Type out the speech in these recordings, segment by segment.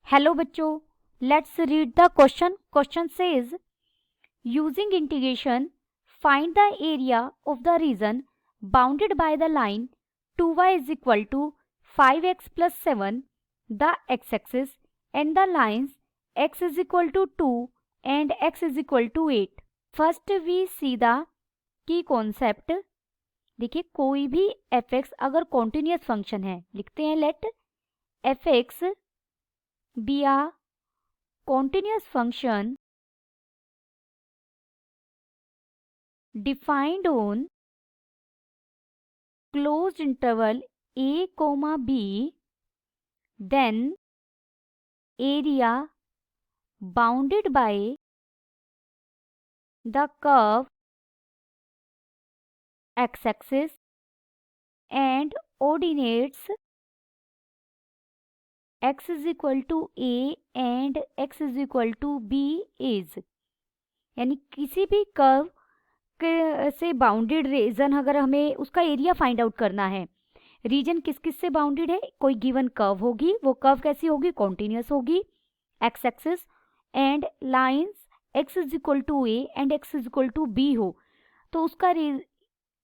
Hello बच्चों, let's read the question. Question says using integration find the area of the reason bounded by the line 2y is equal to 5x plus 7 the x-axis and the lines x is equal to 2 and x is equal to 8. First we see the key concept. देखिए कोई भी fx अगर continuous function है, लिखते हैं late fx be a continuous function defined on closed interval a comma b, then area bounded by the curve x-axis and ordinates x is equal to a and x is equal to b is, यानी किसी भी curve से bounded reason अगर हमें उसका area find out करना है, reason किस किस से बाउंडेड है, कोई गिवन कर्व होगी, वो कर्व कैसी होगी, कॉन्टिन्यूस होगी, X axis and lines x is equal to a and x is equal to b हो, तो उसका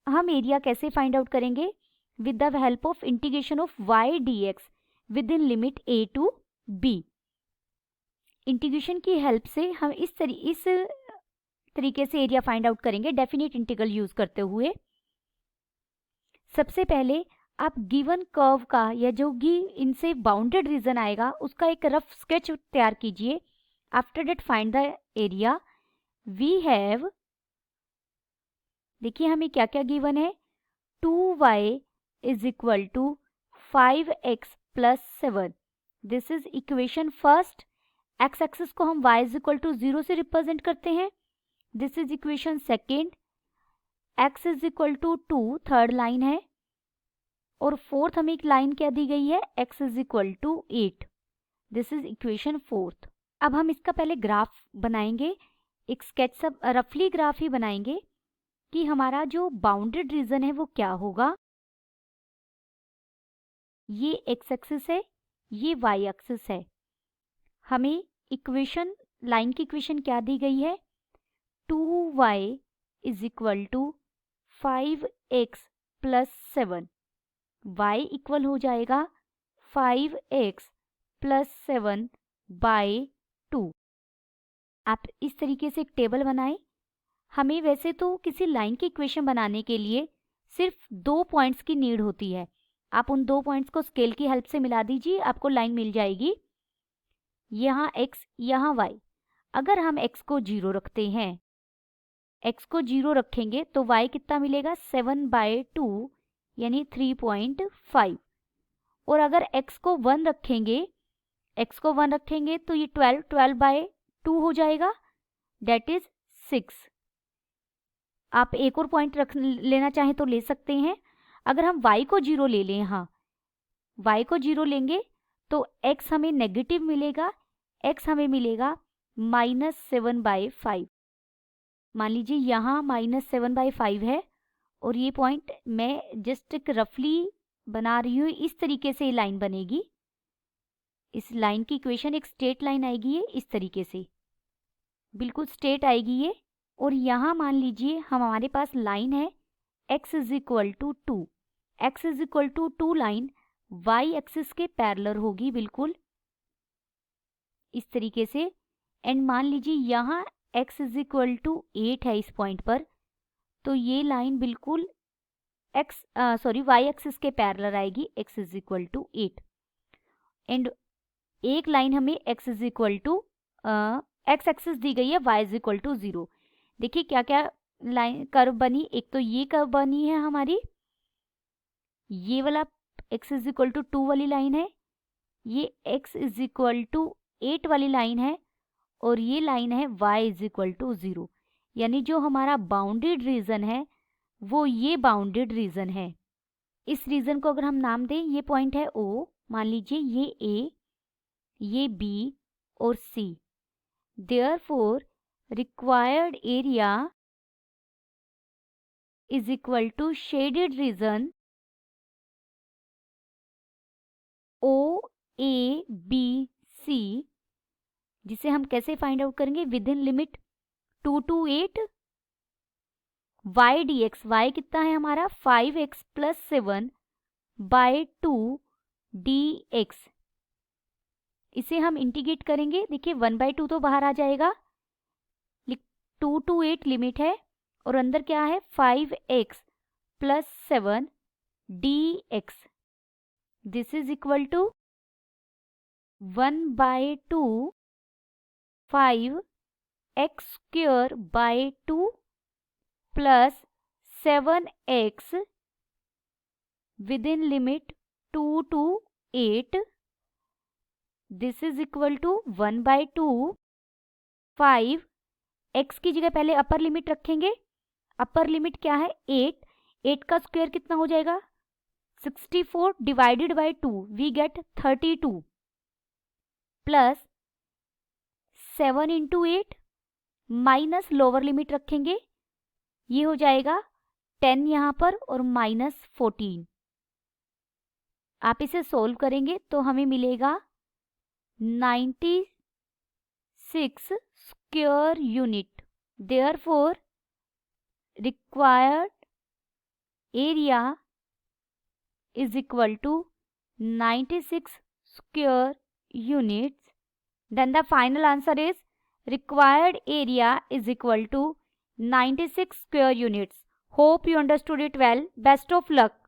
हम एरिया कैसे फाइंड आउट करेंगे, with the help of integration of y dx within limit a to b. Integration की help से हम इस तरीके से एरिया फाइंड आउट करेंगे डेफिनेट इंटीग्रल यूज करते हुए. सबसे पहले आप गिवन कर्व का या जो इनसे बाउंडेड रीजन आएगा उसका एक रफ स्केच तैयार कीजिए. After that find the area. We have, देखिए हमें क्या क्या गिवन है, 2y is equal to 5x plus 7. This is equation first. X axis को हम y इज इक्वल टू 0 से रिप्रेजेंट करते हैं. This is equation second. x is equal to 2 third line है, और फोर्थ हमें एक लाइन क्या दी गई है, x is equal to 8. This is equation fourth. अब हम इसका पहले ग्राफ बनाएंगे, एक स्केच सब रफली ग्राफ ही बनाएंगे कि हमारा जो बाउंडेड रीजन है वो क्या होगा. ये x एक्सिस है, ये y एक्सिस है. हमें इक्वेशन, लाइन की इक्वेशन क्या दी गई है, 2y is equal to 5x plus 7. y equal हो जाएगा 5x प्लस 7 बाय 2. आप इस तरीके से एक टेबल बनाएं. हमें वैसे तो किसी लाइन की इक्वेशन बनाने के लिए सिर्फ 2 पॉइंट्स की नीड होती है. आप उन 2 पॉइंट्स को स्केल की हेल्प से मिला दीजिए, आपको लाइन मिल जाएगी. यहाँ x, यहाँ y. अगर हम x को 0 रखते हैं, x को 0 रखेंगे तो y कितना मिलेगा, 7 बाय 2 यानी 3.5. और अगर x को 1 रखेंगे, x को 1 रखेंगे तो ये 12 बाय 2 हो जाएगा, डेट इज 6. आप एक और पॉइंट रख लेना चाहें तो ले सकते हैं. अगर हम y को 0 ले लें, हाँ y को 0 लेंगे तो x हमें नेगेटिव मिलेगा, x हमें मिलेगा -7 बाय 5. मान लीजिए यहाँ -7 बाय 5 है, और ये पॉइंट मैं जस्ट एक रफली बना रही हूँ. इस तरीके से ये लाइन बनेगी. इस लाइन की इक्वेशन एक स्ट्रेट लाइन आएगी, ये इस तरीके से बिल्कुल स्ट्रेट आएगी ये. और यहाँ मान लीजिए हमारे पास लाइन है x is equal to 2. x is equal to 2 line y axis के पैरेलल होगी बिल्कुल इस तरीके से. एंड मान लीजिए यहाँ x इज इक्वल टू 8 है इस पॉइंट पर, तो ये लाइन बिल्कुल y एक्सिस के पैरेलल आएगी, x is equal to 8. And एक लाइन हमें x is equal to x axis दी गई है, y इज इक्वल टू 0. देखिए क्या क्या लाइन कर्व बनी. एक तो ये कर्व बनी है हमारी, ये वाला x इज इक्वल टू 2 वाली लाइन है, ये x इज इक्वल टू 8 वाली लाइन है, और ये लाइन है y इज इक्वल टू 0. यानी जो हमारा बाउंडेड रीजन है वो ये बाउंडेड रीजन है. इस रीजन को अगर हम नाम दें, ये पॉइंट है O, मान लीजिए ये A, ये B और C. Therefore required area is equal to shaded region O A B C जिसे हम कैसे फाइंड आउट करेंगे, with in limit 2 to 8 y dx। y कितना है हमारा 5x + 7 बाय 2 dx। इसे हम इंटीग्रेट करेंगे, देखिए 1/2 तो बाहर आ जाएगा, 2 to 8 लिमिट है और अंदर क्या है 5x + 7 dx। This is equal to 1/2 5x² by 2 plus 7x within limit 2 to 8। This is equal to 1/2 5। x की जगह पहले अपर लिमिट रखेंगे, अपर लिमिट क्या है 8, 8 का स्क्वायर कितना हो जाएगा 64 divided by 2 we get 32 plus 7 into 8 minus lower limit रखेंगे, ये हो जाएगा 10 यहाँ पर और -14। आप इसे सोल्व करेंगे तो हमें मिलेगा 96 square unit. Therefore required area is equal to 96 square units. Then the final answer is required area is equal to 96 square units. Hope you understood it well. Best of luck.